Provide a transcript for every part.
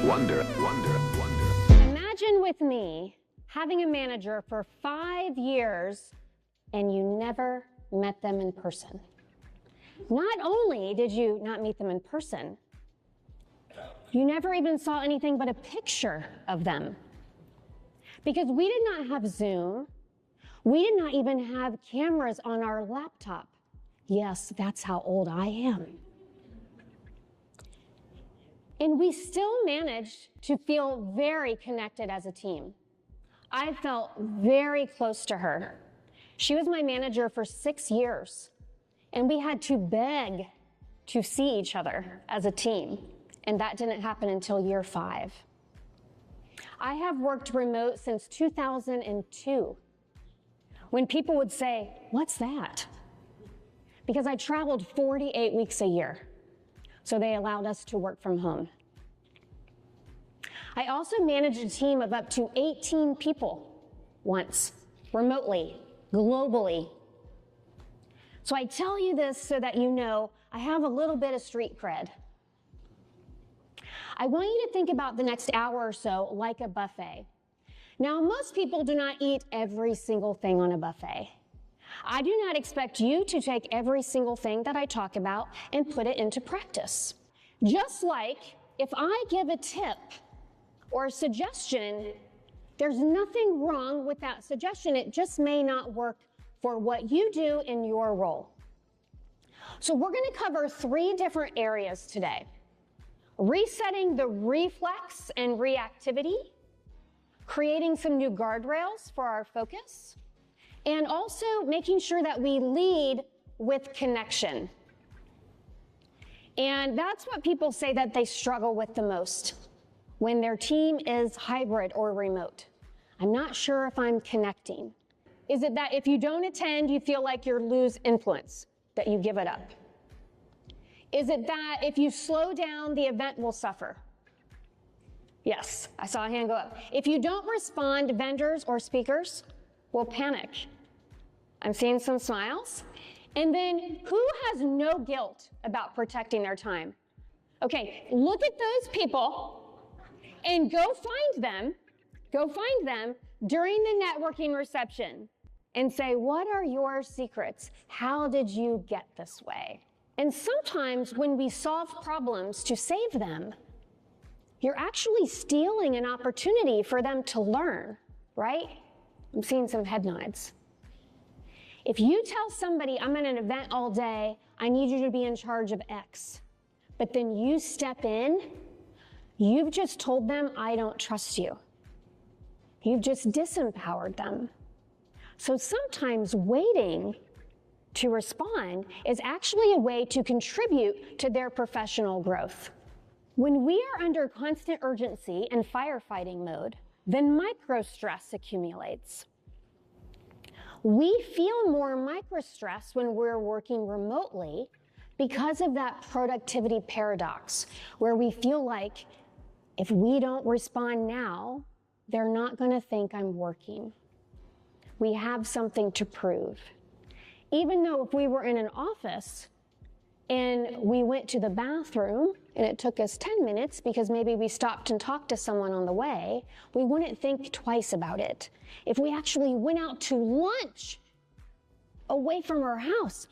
wonder. Imagine with me having a manager for 5 years and you never met them in person. Not only did you not meet them in person, you never even saw anything but a picture of them. Because we did not have Zoom, we did not even have cameras on our laptop. Yes, that's how old I am. And we still managed to feel very connected as a team. I felt very close to her. She was my manager for 6 years, and we had to beg to see each other as a team, and that didn't happen until year 5. I have worked remote since 2002, when people would say, "What's that?" Because I traveled 48 weeks a year, so they allowed us to work from home. I also managed a team of up to 18 people once, remotely, globally. So I tell you this so that you know I have a little bit of street cred. I want you to think about the next hour or so like a buffet. Now, most people do not eat every single thing on a buffet. I do not expect you to take every single thing that I talk about and put it into practice. Just like if I give a tip or a suggestion, there's nothing wrong with that suggestion. It just may not work for what you do in your role. So we're going to cover 3 different areas today. Resetting the reflex and reactivity, creating some new guardrails for our focus, and also making sure that we lead with connection. And that's what people say that they struggle with the most when their team is hybrid or remote. I'm not sure if I'm connecting. Is it that if you don't attend, you feel like you lose influence, that you give it up? Is it that if you slow down, the event will suffer? Yes, I saw a hand go up. If you don't respond, vendors or speakers will panic. I'm seeing some smiles. And then who has no guilt about protecting their time? Okay, look at those people and go find them during the networking reception and say, what are your secrets? How did you get this way? And sometimes when we solve problems to save them, you're actually stealing an opportunity for them to learn, right? I'm seeing some head nods. If you tell somebody, I'm at an event all day, I need you to be in charge of X, but then you step in, you've just told them, I don't trust you. You've just disempowered them. So sometimes waiting to respond is actually a way to contribute to their professional growth. When we are under constant urgency and firefighting mode, then microstress accumulates. We feel more microstress when we're working remotely because of that productivity paradox, where we feel like if we don't respond now, they're not going to think I'm working. We have something to prove. Even though if we were in an office and we went to the bathroom and it took us 10 minutes because maybe we stopped and talked to someone on the way, we wouldn't think twice about it. If we actually went out to lunch away from our house,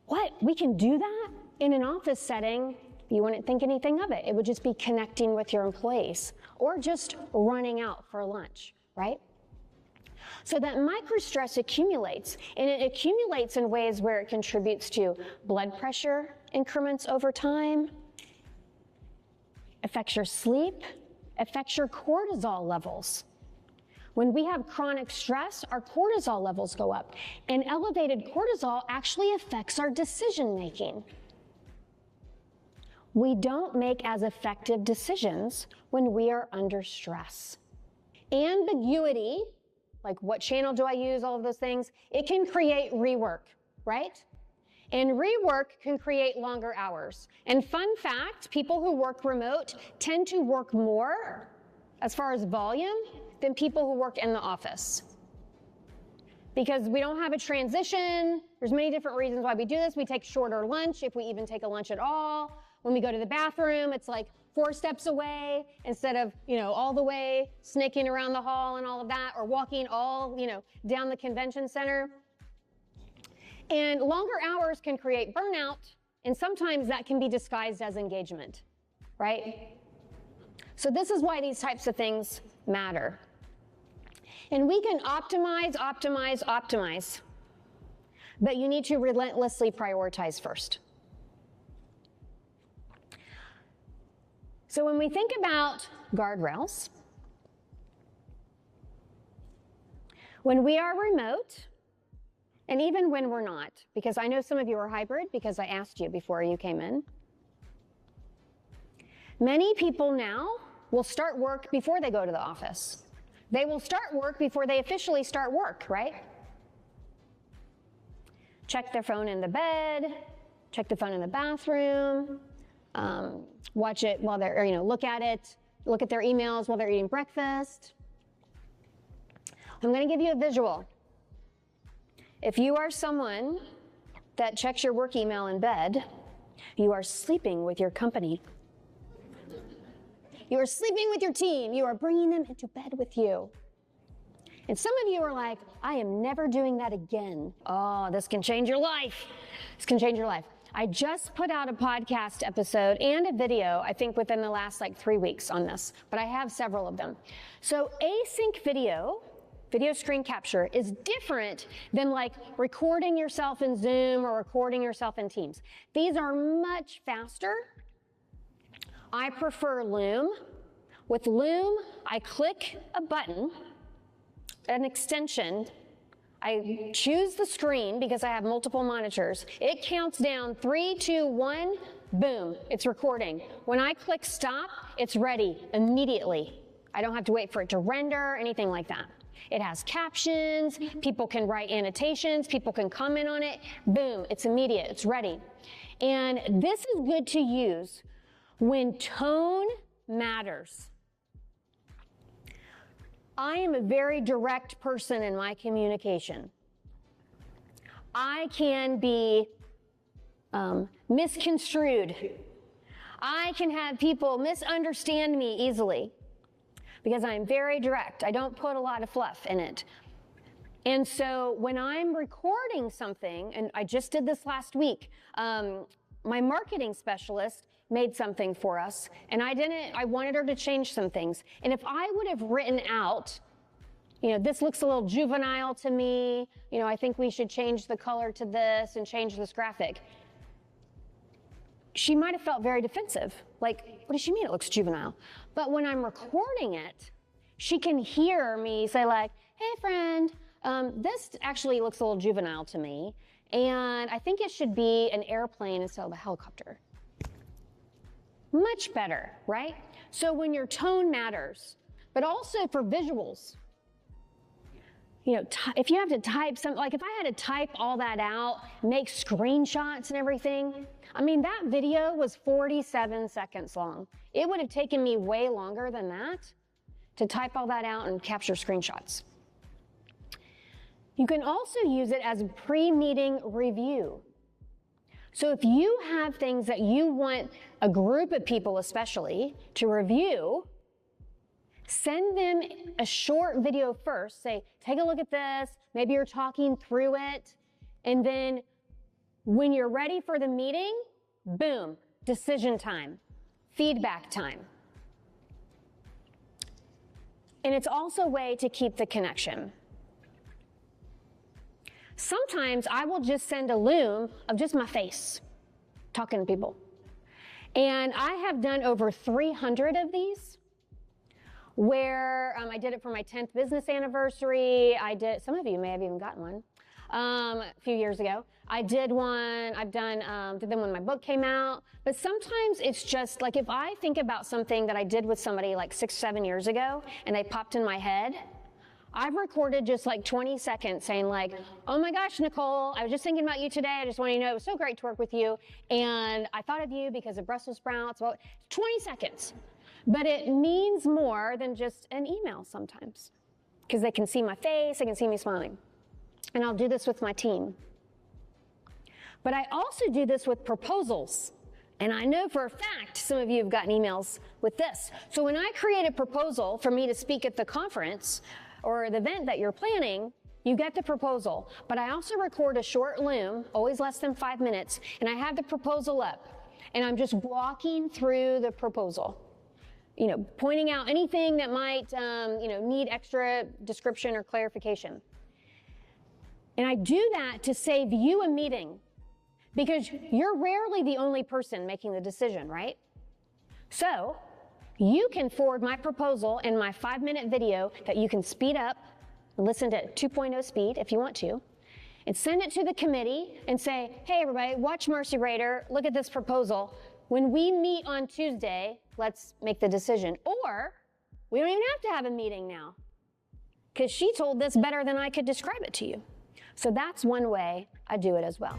what? We can do that in an office setting. You wouldn't think anything of it. It would just be connecting with your employees or just running out for lunch, right? So that microstress accumulates, and it accumulates in ways where it contributes to blood pressure increments over time, affects your sleep, affects your cortisol levels. When we have chronic stress, our cortisol levels go up, and elevated cortisol actually affects our decision making. We don't make as effective decisions when we are under stress. Ambiguity, like what channel do I use, all of those things, it can create rework, right? And rework can create longer hours. And fun fact, people who work remote tend to work more, as far as volume, than people who work in the office. Because we don't have a transition. There's many different reasons why we do this. We take shorter lunch, if we even take a lunch at all. When we go to the bathroom, it's like 4 steps away instead of, all the way snaking around the hall and all of that, or walking all, down the convention center. And longer hours can create burnout, and sometimes that can be disguised as engagement, right? So this is why these types of things matter. And we can optimize, but you need to relentlessly prioritize first. So when we think about guardrails, when we are remote, and even when we're not, because I know some of you are hybrid because I asked you before you came in, many people now will start work before they go to the office. They will start work before they officially start work, right? Check their phone in the bed, check the phone in the bathroom, watch it while they're, look at their emails while they're eating breakfast. I'm going to give you a visual. If you are someone that checks your work email in bed, you are sleeping with your company. You are sleeping with your team. You are bringing them into bed with you. And some of you are like, I am never doing that again. Oh, this can change your life. This can change your life. I just put out a podcast episode and a video, I think within the last 3 weeks on this, but I have several of them. So async video screen capture, is different than recording yourself in Zoom or recording yourself in Teams. These are much faster. I prefer Loom. With Loom, I click a button, an extension. I choose the screen because I have multiple monitors. It counts down 3, 2, 1, boom, it's recording. When I click stop, it's ready immediately. I don't have to wait for it to render, anything like that. It has captions, people can write annotations, people can comment on it, boom, it's immediate, it's ready. And this is good to use when tone matters. I am a very direct person in my communication. I can be misconstrued. I can have people misunderstand me easily because I'm very direct. I don't put a lot of fluff in it. And so when I'm recording something, and I just did this last week, my marketing specialist made something for us, and I wanted her to change some things. And if I would have written out, this looks a little juvenile to me, I think we should change the color to this and change this graphic, she might have felt very defensive. What does she mean it looks juvenile? But when I'm recording it, she can hear me say hey friend, this actually looks a little juvenile to me, and I think it should be an airplane instead of a helicopter. Much better, right? So when your tone matters, but also for visuals, if you have to type something, if I had to type all that out, make screenshots and everything, that video was 47 seconds long. It would have taken me way longer than that to type all that out and capture screenshots. You can also use it as a pre-meeting review. So if you have things that you want a group of people especially to review, send them a short video first. Say, take a look at this. Maybe you're talking through it. And then when you're ready for the meeting, boom, decision time, feedback time. And it's also a way to keep the connection. Sometimes I will just send a Loom of just my face talking to people. And I have done over 300 of these where I did it for my 10th business anniversary. Some of you may have even gotten one a few years ago. I did one, did them when my book came out. But sometimes it's just if I think about something that I did with somebody 6, 7 years ago and they popped in my head, I've recorded just 20 seconds saying oh my gosh, Nicole, I was just thinking about you today. I just want you to know it was so great to work with you. And I thought of you because of Brussels sprouts. Well, 20 seconds. But it means more than just an email sometimes because they can see my face, they can see me smiling. And I'll do this with my team. But I also do this with proposals. And I know for a fact some of you have gotten emails with this. So when I create a proposal for me to speak at the conference or the event that you're planning, you get the proposal. But I also record a short loom, always less than 5 minutes, and I have the proposal up. And I'm just walking through the proposal, pointing out anything that might, need extra description or clarification. And I do that to save you a meeting, because you're rarely the only person making the decision, right? So you can forward my proposal and my 5-minute video that you can speed up and listen to 2.0 speed if you want to, and send it to the committee and say, hey, everybody, watch Marcey Rader, look at this proposal. When we meet on Tuesday, let's make the decision. Or we don't even have to have a meeting now, because she told this better than I could describe it to you. So that's one way I do it as well.